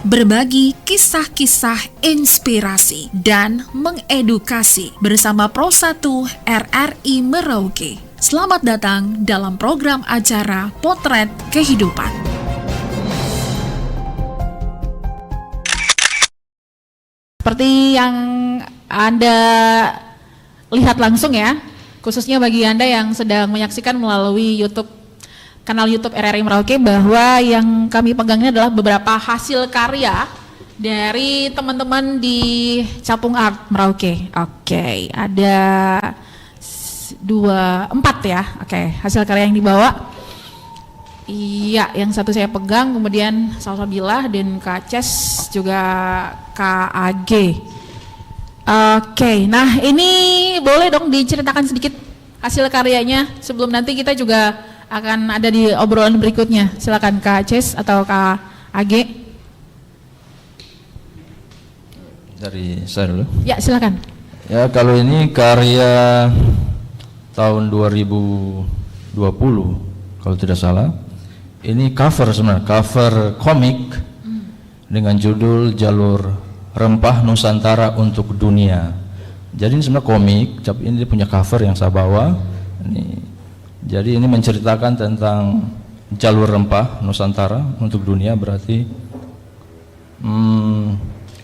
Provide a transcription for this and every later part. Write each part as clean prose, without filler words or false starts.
berbagi kisah-kisah inspirasi dan mengedukasi bersama Pro 1 RRI Merauke. Selamat datang dalam program acara Potret Kehidupan. Seperti yang Anda lihat langsung ya, khususnya bagi Anda yang sedang menyaksikan melalui kanal YouTube RRI Merauke, bahwa yang kami pegang ini adalah beberapa hasil karya dari teman-teman di Capung Art Merauke. Oke, ada 4 ya. Oke, hasil karya yang dibawa. Iya, yang satu saya pegang, kemudian Salsabila dan Kak Ces juga KAG. Oke, nah ini boleh dong diceritakan sedikit hasil karyanya sebelum nanti kita juga akan ada di obrolan berikutnya. Silakan Kak Ces atau Kak AG. Dari saya dulu. Ya, silakan. Ya, kalau ini karya tahun 2020 kalau tidak salah. Ini cover sebenarnya, cover komik dengan judul Jalur Rempah Nusantara untuk Dunia. Jadi ini sebenarnya komik, tapi ini dia punya cover yang saya bawa. Jadi ini menceritakan tentang jalur rempah Nusantara untuk dunia, berarti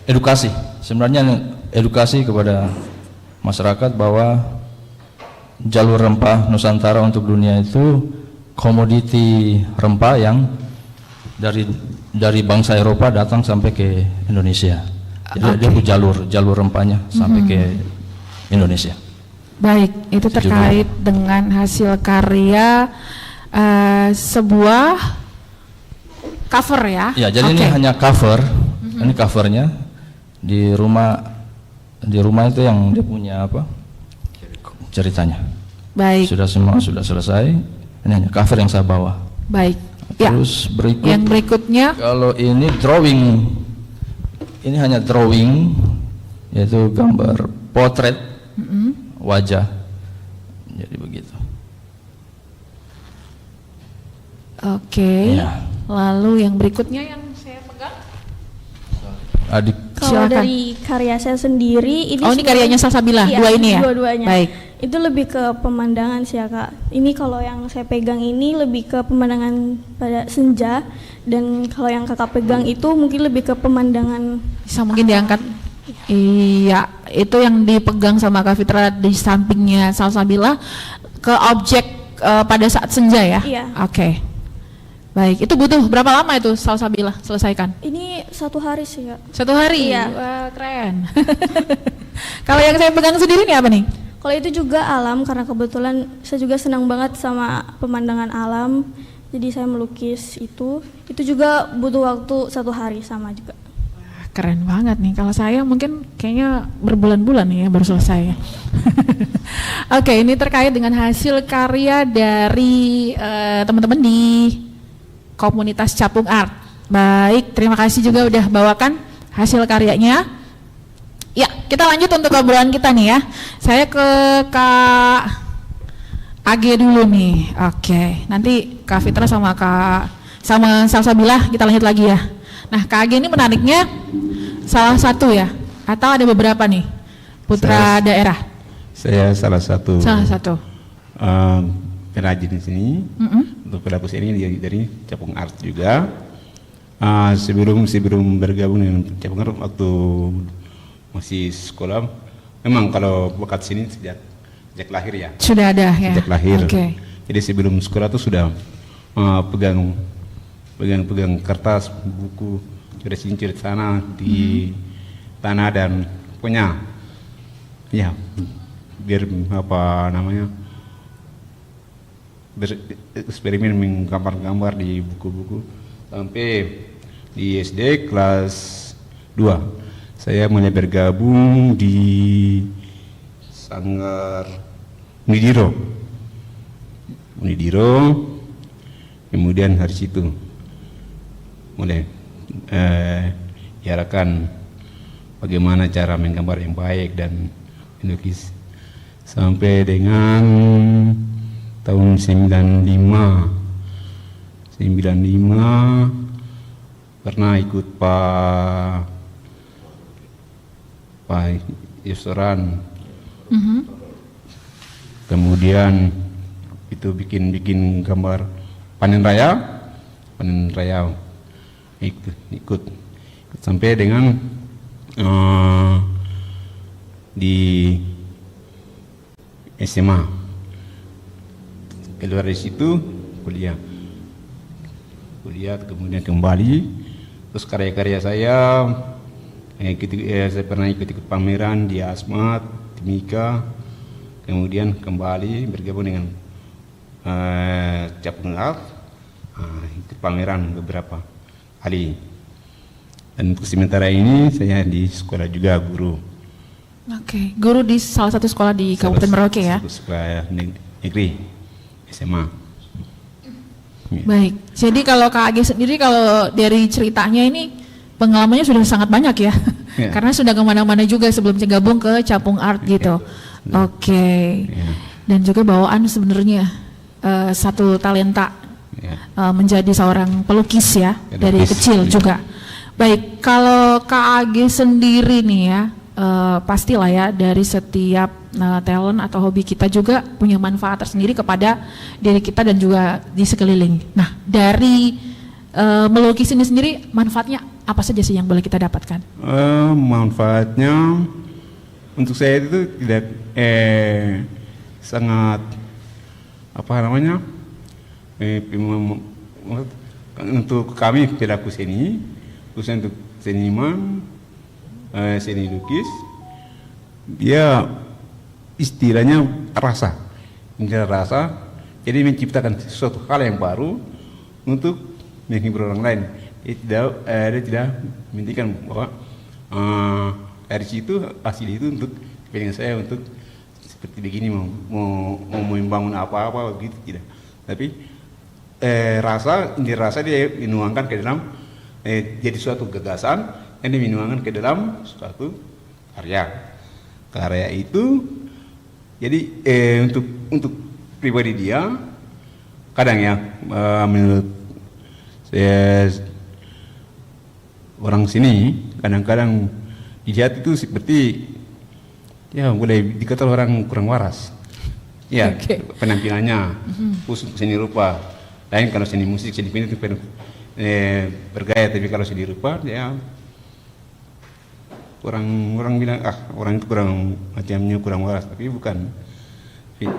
edukasi. Sebenarnya edukasi kepada masyarakat bahwa jalur rempah Nusantara untuk dunia itu komoditi rempah yang dari bangsa Eropa datang sampai ke Indonesia. Jadi dia jalur rempahnya sampai ke Indonesia. Baik, itu terkait dengan hasil karya sebuah cover ya? Ya, jadi ini hanya cover, ini covernya di rumah itu yang dia punya apa? Ceritanya. Baik. Sudah selesai. Ini hanya cover yang saya bawa. Baik. Terus yang berikutnya? Kalau ini drawing, ini hanya drawing, yaitu gambar potret wajah, jadi begitu. Oke. Ya. Lalu yang berikutnya yang saya pegang? Adik. Kalau dari karya saya sendiri, ini karyanya Salsabila, iya, dua ini ya? Dua-duanya. Baik. Itu lebih ke pemandangan sih ya Kak. Ini kalau yang saya pegang ini lebih ke pemandangan pada senja, dan kalau yang Kakak pegang itu mungkin lebih ke pemandangan. Bisa mungkin diangkat? Iya, itu yang dipegang sama Kak Fitra di sampingnya Salsabila ke objek pada saat senja ya? Iya. Oke. Baik, itu butuh berapa lama itu Salsabila selesaikan? Ini 1 hari sih Kak. 1 hari? Iya. Wah, keren. Kalau yang saya pegang sendiri nih apa nih? Kalau itu juga alam, karena kebetulan saya juga senang banget sama pemandangan alam. Jadi saya melukis itu juga butuh waktu 1 hari sama juga. Keren banget nih. Kalau saya mungkin kayaknya berbulan-bulan nih ya baru selesai. Oke, ini terkait dengan hasil karya dari teman-teman di komunitas Capung Art. Baik, terima kasih juga udah bawakan hasil karyanya. Ya, kita lanjut untuk obrolan kita nih ya. Saya ke Kak AG dulu nih. Oke, nanti Kak Fitra sama Salsabila kita lanjut lagi ya. Nah, Kak AG ini menariknya salah satu ya, atau ada beberapa nih putra daerah? Saya salah satu pengrajin di sini. Untuk pelapis ini dari Capung Art juga. Sebelum bergabung dengan Capung Art waktu masih sekolah, memang kalau bakat sini sejak lahir ya. Sudah ada ya. Sejak lahir. Okay. Jadi sebelum sekolah tuh sudah pegang kertas, buku, cincin sana di tanah, dan punya ya biar bereksperimen menggambar-gambar di buku-buku sampai di SD kelas 2 saya mulai bergabung di Sanggar Unidiro, kemudian hari situ mulai diarahkan bagaimana cara menggambar yang baik dan melukis sampai dengan tahun 95 pernah ikut Pak Yusoran. Kemudian itu bikin gambar panen raya ikut sampai dengan di SMA. Keluar dari situ kuliah kemudian kembali, terus karya-karya saya saya pernah ikut pameran di Asmat, Timika, kemudian kembali bergabung dengan Capung Art, ikut pameran beberapa kali. Dan untuk sementara ini saya di sekolah juga guru. Oke, guru di salah satu sekolah di Kabupaten Merauke ya? Sekolah negeri, SMA. Ya. Baik, jadi kalau Kak Age sendiri kalau dari ceritanya ini pengalamannya sudah sangat banyak ya? Ya. Karena sudah kemana-mana juga sebelum gabung ke Capung Art gitu. Oke. Ya. Dan juga bawaan sebenarnya satu talenta menjadi seorang pelukis ya, dari kecil juga. Baik, kalau Kak Age sendiri nih ya, pastilah ya dari setiap talent atau hobi kita juga punya manfaat tersendiri kepada diri kita dan juga di sekeliling. Nah, dari melukis ini sendiri manfaatnya apa saja sih yang boleh kita dapatkan? Manfaatnya untuk saya itu tidak sangat untuk kami pelaku seni, khususnya untuk seniman, seni lukis, dia istilahnya rasa, jadi menciptakan sesuatu hal yang baru untuk menghibur orang lain. Dia tidak menghentikan bahwa dari situ hasil itu untuk kepentingan saya untuk seperti begini mau membangun apa-apa gitu tidak. Tapi rasa dia menuangkan ke dalam jadi suatu gagasan yang dinuangkan ke dalam suatu karya. Karya itu jadi untuk pribadi dia kadang ya menurut saya orang sini kadang-kadang dilihat itu seperti ya boleh dikata orang kurang waras. Ya, penampilannya khusus seni rupa. Lain kalau seni musik, seni pentas itu bergaya, tapi kalau seni rupa ya orang bilang orang itu kurang macamnya kurang waras, tapi bukan.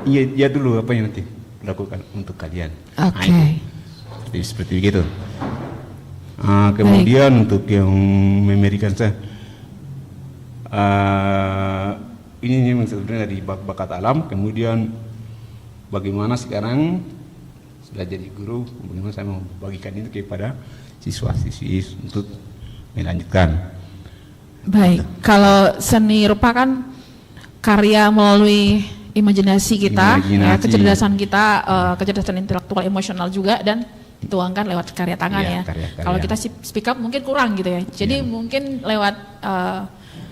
Iya dulu apa yang nanti lakukan untuk kalian. Oke. Seperti begitu. Kemudian baik. Untuk yang memberikan saya ini sebenarnya dari bakat alam. Kemudian bagaimana sekarang sudah jadi guru, bagaimana saya mau bagikan itu kepada siswa-siswi untuk melanjutkan. Baik, kalau seni rupa kan karya melalui imajinasi kita, ya, kecerdasan kita, kecerdasan intelektual, emosional juga, dan dituangkan lewat karya tangan ya. Karya. Kalau kita speak up mungkin kurang gitu ya. Jadi mungkin lewat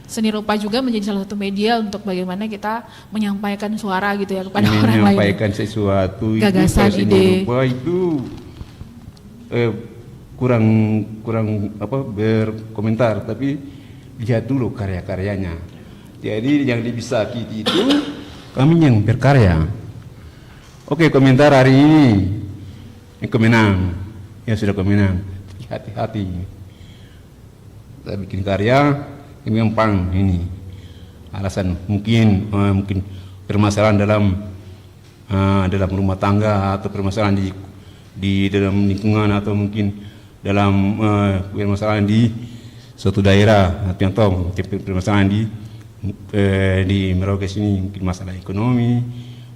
seni rupa juga menjadi salah satu media untuk bagaimana kita menyampaikan suara gitu ya kepada orang lain. Menyampaikan sesuatu, gagasan, itu, ide. Rupa itu kurang berkomentar, tapi lihat dulu karya-karyanya. Jadi yang bisa kita itu kami yang berkarya. Oke, komentar hari ini kemenang, ya sudah kemenang. Hati-hati. Saya bikin karya yang gampang ini. Alasan mungkin permasalahan dalam rumah tangga atau permasalahan di dalam lingkungan atau mungkin dalam permasalahan di suatu daerah, contoh permasalahan di Merauke sini mungkin masalah ekonomi,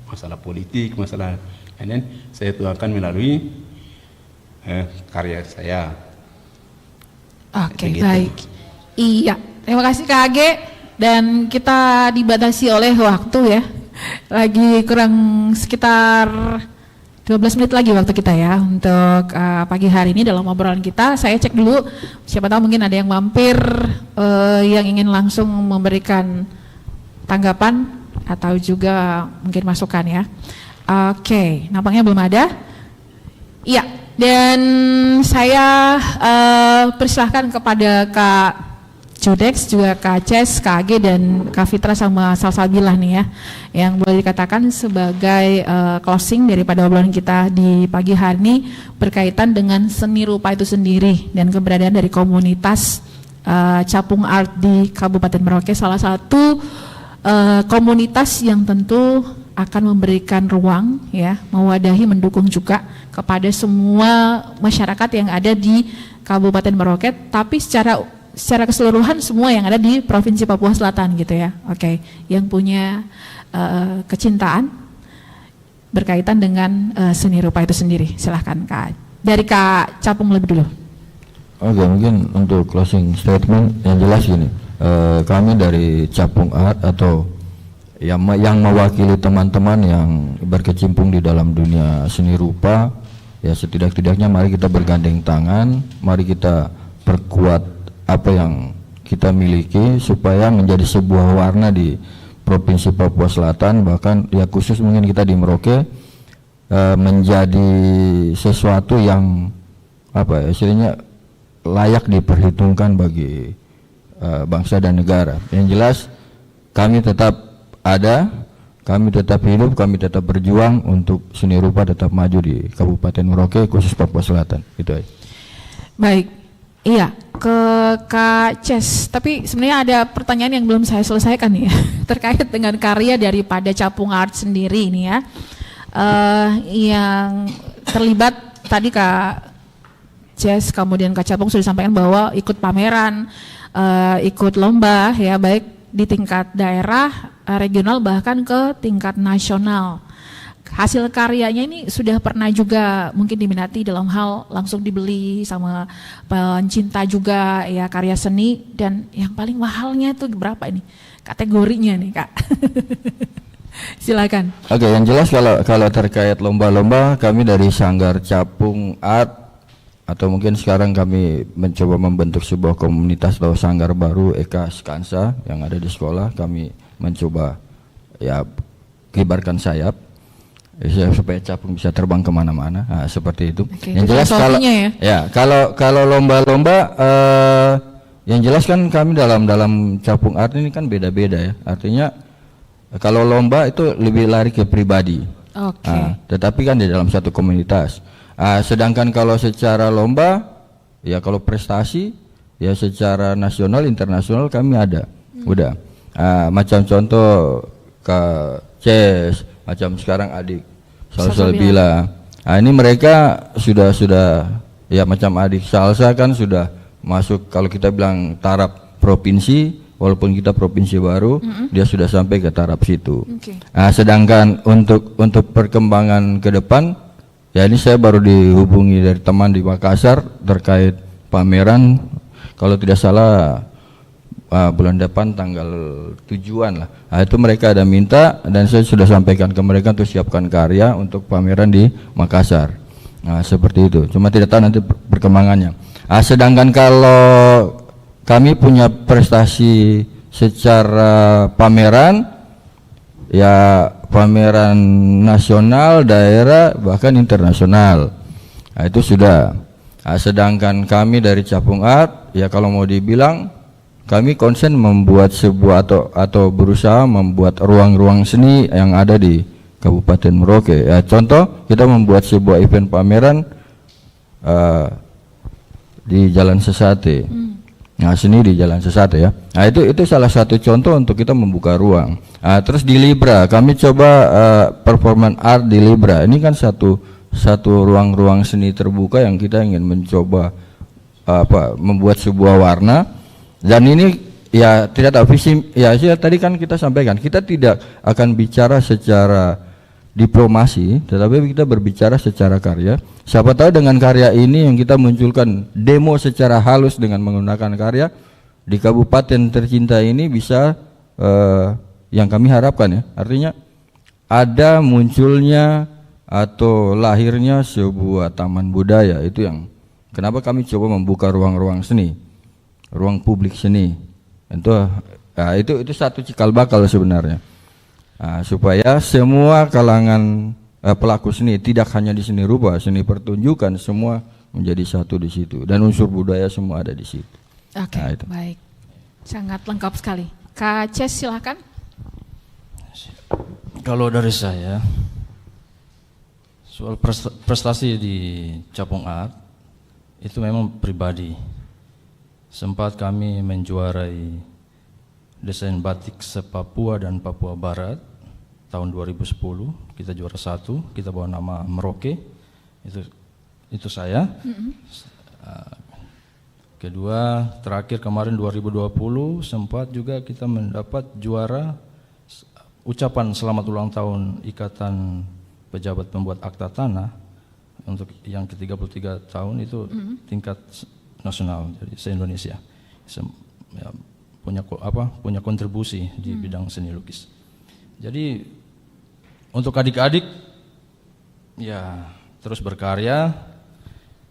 masalah politik, masalah lain, saya tuangkan melalui karya saya. Oke, baik. Iya, terima kasih Kak Age, dan kita dibatasi oleh waktu ya. Lagi kurang sekitar 12 menit lagi waktu kita ya untuk pagi hari ini dalam obrolan kita. Saya cek dulu, siapa tahu mungkin ada yang mampir yang ingin langsung memberikan tanggapan atau juga mungkin masukan ya. Oke, nampaknya belum ada. Iya, dan saya persilahkan kepada Kak Jodex, juga Kak Ces, Kak Age, dan Kak Fitra sama Salsabilah nih ya, yang boleh dikatakan sebagai closing daripada obrolan kita di pagi hari ini berkaitan dengan seni rupa itu sendiri dan keberadaan dari komunitas Capung Art di Kabupaten Merauke, salah satu komunitas yang tentu akan memberikan ruang ya, mewadahi, mendukung juga kepada semua masyarakat yang ada di Kabupaten Merauke, tapi secara keseluruhan semua yang ada di Provinsi Papua Selatan gitu ya. Oke, yang punya kecintaan berkaitan dengan seni rupa itu sendiri. Silahkan Kak. Dari Kak Capung lebih dulu. Oke, mungkin untuk closing statement yang jelas gini, kami dari Capung Art atau yang mewakili teman-teman yang berkecimpung di dalam dunia seni rupa, ya setidak-tidaknya mari kita bergandeng tangan, mari kita perkuat apa yang kita miliki supaya menjadi sebuah warna di Provinsi Papua Selatan, bahkan ya khusus mungkin kita di Merauke menjadi sesuatu yang apa ya, istilahnya layak diperhitungkan bagi bangsa dan negara. Yang jelas kami tetap ada, kami tetap hidup, kami tetap berjuang untuk seni rupa tetap maju di Kabupaten Merauke khusus Papua Selatan. Itu aja. Baik. Iya, ke Kak Ces, tapi sebenarnya ada pertanyaan yang belum saya selesaikan nih ya, terkait dengan karya daripada Capung Art sendiri ini ya, yang terlibat tadi Kak Ces, kemudian Kak Capung sudah sampaikan bahwa ikut pameran, ikut lomba ya, baik di tingkat daerah, regional, bahkan ke tingkat nasional. Hasil karyanya ini sudah pernah juga mungkin diminati dalam hal langsung dibeli sama pencinta juga ya karya seni, dan yang paling mahalnya itu berapa ini kategorinya nih Kak? Silakan. Oke, yang jelas kalau terkait lomba-lomba, kami dari Sanggar Capung Art atau mungkin sekarang kami mencoba membentuk sebuah komunitas atau sanggar baru Eka Skansa yang ada di sekolah, kami mencoba ya kibarkan sayap supaya capung bisa terbang kemana-mana, seperti itu. Oke, yang jelas kalau lomba-lomba yang jelas kan kami dalam Capung Art ini kan beda-beda ya, artinya kalau lomba itu lebih lari ke pribadi. Tetapi kan di dalam satu komunitas. Sedangkan kalau secara lomba ya, kalau prestasi ya secara nasional internasional kami ada. Udah macam contoh Kak Ces, macam sekarang adik Salsabila. Ini mereka sudah ya, macam adik Salsa kan sudah masuk, kalau kita bilang taraf provinsi, walaupun kita provinsi baru, dia sudah sampai ke taraf situ. Sedangkan untuk perkembangan ke depan, ya ini saya baru dihubungi dari teman di Makassar terkait pameran, kalau tidak salah bulan depan tanggal 7-an lah. Itu mereka ada minta dan saya sudah sampaikan ke mereka untuk siapkan karya untuk pameran di Makassar. Seperti itu. Cuma tidak tahu nanti perkembangannya. Sedangkan kalau kami punya prestasi secara pameran, ya pameran nasional, daerah, bahkan internasional. Itu sudah. Sedangkan kami dari Capung Art, ya kalau mau dibilang kami konsen membuat sebuah atau berusaha membuat ruang-ruang seni yang ada di Kabupaten Merauke. Ya, contoh kita membuat sebuah event pameran di Jalan Sesate. Seni di Jalan Sesate ya. Itu salah satu contoh untuk kita membuka ruang. Terus di Libra kami coba performance art di Libra. Ini kan satu ruang-ruang seni terbuka yang kita ingin mencoba membuat sebuah warna. Dan ini ya tidak tahu visi ya, tadi kan kita sampaikan kita tidak akan bicara secara diplomasi, tetapi kita berbicara secara karya. Siapa tahu dengan karya ini yang kita munculkan demo secara halus dengan menggunakan karya di kabupaten tercinta ini bisa yang kami harapkan ya, artinya ada munculnya atau lahirnya sebuah taman budaya. Itu yang kenapa kami coba membuka ruang-ruang seni, ruang publik seni. Itu satu cikal bakal sebenarnya, supaya semua kalangan pelaku seni, tidak hanya di seni rupa, seni pertunjukan, semua menjadi satu di situ, dan unsur budaya semua ada di situ. Oke, Nah, itu. baik. Sangat lengkap sekali. Kak Ces, silakan. Kalau dari saya, soal prestasi di Capung Art itu memang pribadi. Sempat kami menjuarai desain batik se-Papua dan Papua Barat tahun 2010. Kita juara 1, kita bawa nama Merauke. Itu saya. Kedua, terakhir kemarin 2020 sempat juga kita mendapat juara ucapan selamat ulang tahun Ikatan Pejabat Pembuat Akta Tanah untuk yang ke-33 tahun itu tingkat nasional, jadi se-Indonesia. Ya, punya kontribusi di bidang seni lukis. Jadi untuk adik-adik ya terus berkarya,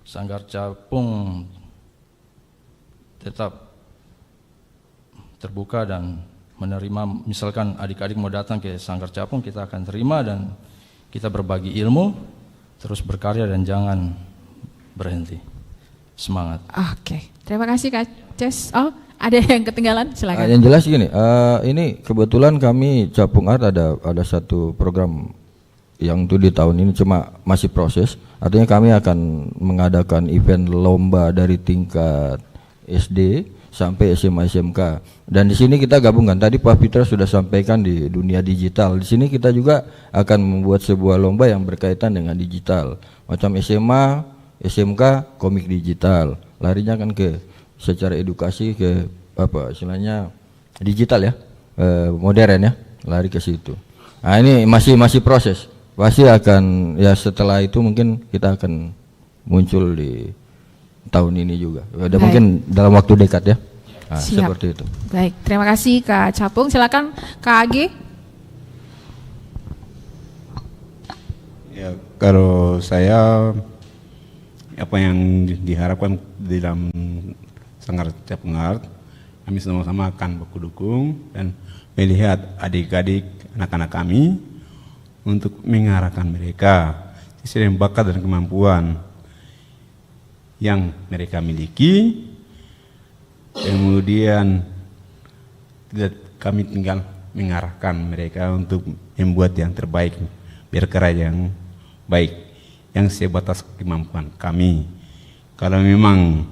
Sanggar Capung tetap terbuka dan menerima, misalkan adik-adik mau datang ke Sanggar Capung, kita akan terima dan kita berbagi ilmu, terus berkarya dan jangan berhenti. Semangat. Oke, terima kasih Kak Ces. Oh, ada yang ketinggalan? Silakan. Yang jelas gini, ini kebetulan kami Capung Art ada satu program yang itu di tahun ini cuma masih proses. Artinya kami akan mengadakan event lomba dari tingkat SD sampai SMA SMK. Dan di sini kita gabungkan. Tadi Pak Fitra sudah sampaikan di dunia digital. Di sini kita juga akan membuat sebuah lomba yang berkaitan dengan digital. Macam SMA, SMK, komik digital. Larinya kan ke secara edukasi ke apa istilahnya digital ya, modern ya, lari ke situ. Nah ini masih proses. Pasti akan ya setelah itu mungkin kita akan muncul di tahun ini juga. Ada mungkin dalam waktu dekat ya. Nah, seperti itu. Baik, terima kasih Kak Capung. Silakan Kak Agi. Ya, kalau saya apa yang diharapkan di dalam Sanggar Capung Art, kami sama-sama akan baku dukung dan melihat adik-adik anak-anak kami untuk mengarahkan mereka sesuai dengan bakat dan kemampuan yang mereka miliki. Kemudian kami tinggal mengarahkan mereka untuk membuat yang terbaik, berkarya yang baik, yang sebatas kemampuan kami. Kalau memang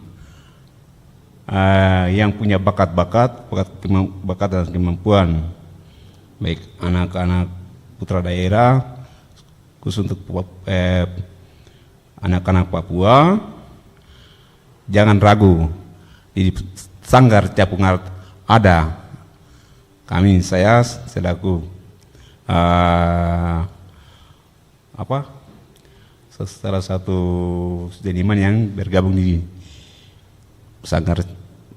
yang punya bakat dan kemampuan, baik anak-anak putra daerah, khusus untuk anak-anak Papua, jangan ragu, di Sanggar Capung Art ada saya selaku salah satu seniman yang bergabung di Sanggar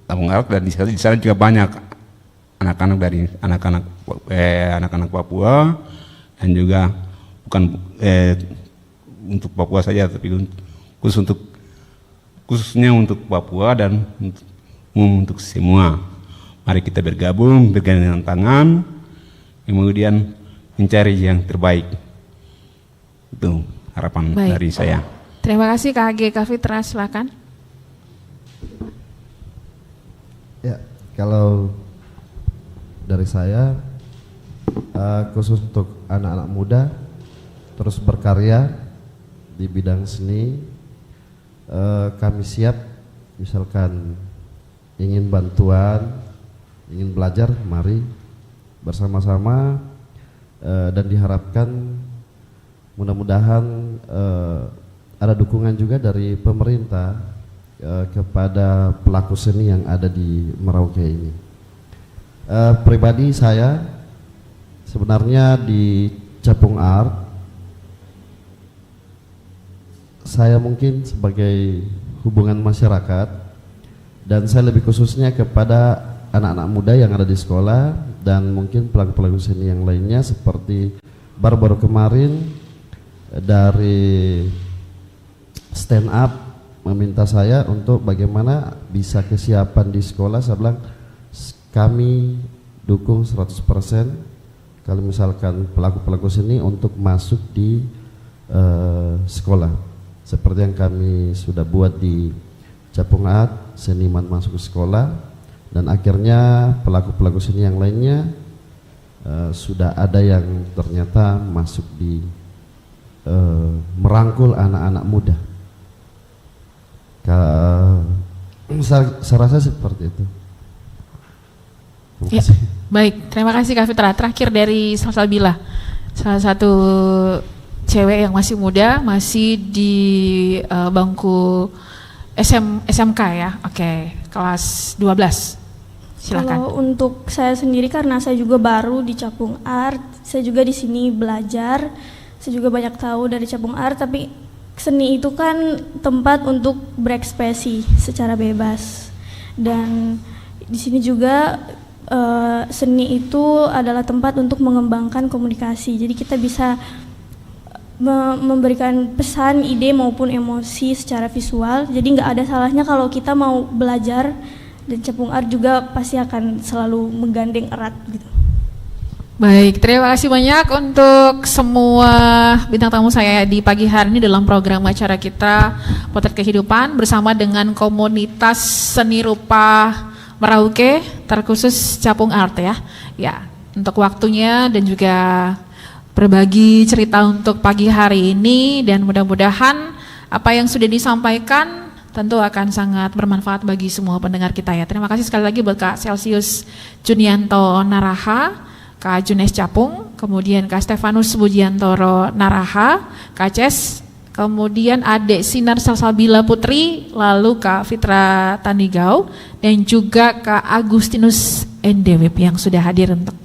Capung Art, dan di sana juga banyak anak-anak dari anak-anak Papua, dan juga bukan untuk Papua saja, tapi khususnya untuk Papua dan untuk semua. Mari kita bergabung, bergandeng tangan, kemudian mencari yang terbaik. Itu harapan dari saya. Terima kasih Kak Agi. Kak Fitra, silakan. Ya, kalau dari saya khusus untuk anak-anak muda terus berkarya di bidang seni, kami siap, misalkan ingin bantuan, ingin belajar, mari bersama-sama, dan diharapkan mudah-mudahan ada dukungan juga dari pemerintah kepada pelaku seni yang ada di Merauke ini. Pribadi saya sebenarnya di Capung Art, saya mungkin sebagai hubungan masyarakat, dan saya lebih khususnya kepada anak-anak muda yang ada di sekolah dan mungkin pelaku-pelaku seni yang lainnya, seperti baru-baru kemarin dari stand up meminta saya untuk bagaimana bisa kesiapan di sekolah. Saya bilang kami dukung 100% kalau misalkan pelaku-pelaku seni untuk masuk di sekolah. Seperti yang kami sudah buat di Capung Art, seniman masuk ke sekolah, dan akhirnya pelaku-pelaku seni yang lainnya sudah ada yang ternyata masuk di merangkul anak-anak muda. Saya rasa seperti itu. Terima Ya, kasih. baik, terima kasih Kak Fitra. Terakhir dari Salsabila, salah satu cewek yang masih muda, masih di bangku SMK ya, oke, kelas 12. Silakan. Kalau untuk saya sendiri, karena saya juga baru di Capung Art, saya juga di sini belajar, saya juga banyak tahu dari Capung Art, tapi seni itu kan tempat untuk berekspresi secara bebas, dan di sini juga seni itu adalah tempat untuk mengembangkan komunikasi. Jadi kita bisa memberikan pesan, ide maupun emosi secara visual. Jadi nggak ada salahnya kalau kita mau belajar, dan Capung Art juga pasti akan selalu menggandeng erat gitu. Baik, terima kasih banyak untuk semua bintang tamu saya di pagi hari ini dalam program acara kita Potret Kehidupan bersama dengan komunitas seni rupa Merauke, terkhusus Capung Art ya. Ya, untuk waktunya dan juga berbagi cerita untuk pagi hari ini, dan mudah-mudahan apa yang sudah disampaikan tentu akan sangat bermanfaat bagi semua pendengar kita ya. Terima kasih sekali lagi buat Kak Celsius Junianto Naraha, Kak Junes Capung, kemudian Kak Stefanus Budiantoro Naraha, Kak Ces, kemudian Adek Sinar Salsabila Putri, lalu Kak Fitra Tanigau, dan juga Kak Agustinus Endewip yang sudah hadir untuk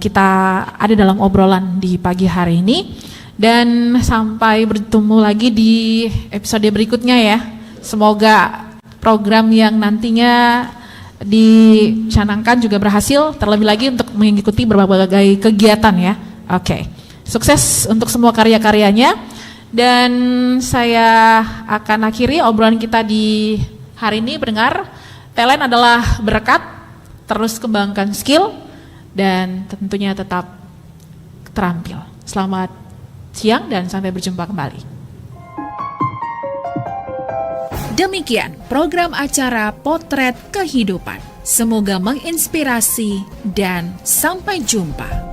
kita ada dalam obrolan di pagi hari ini. Dan sampai bertemu lagi di episode berikutnya ya. Semoga program yang nantinya dicanangkan juga berhasil, terlebih lagi untuk mengikuti berbagai kegiatan ya. Oke, sukses untuk semua karya-karyanya. Dan saya akan akhiri obrolan kita di hari ini. Pendengar, talent adalah berkat, terus kembangkan skill, dan tentunya tetap terampil. Selamat siang dan sampai berjumpa kembali. Demikian program acara Potret Kehidupan. Semoga menginspirasi dan sampai jumpa.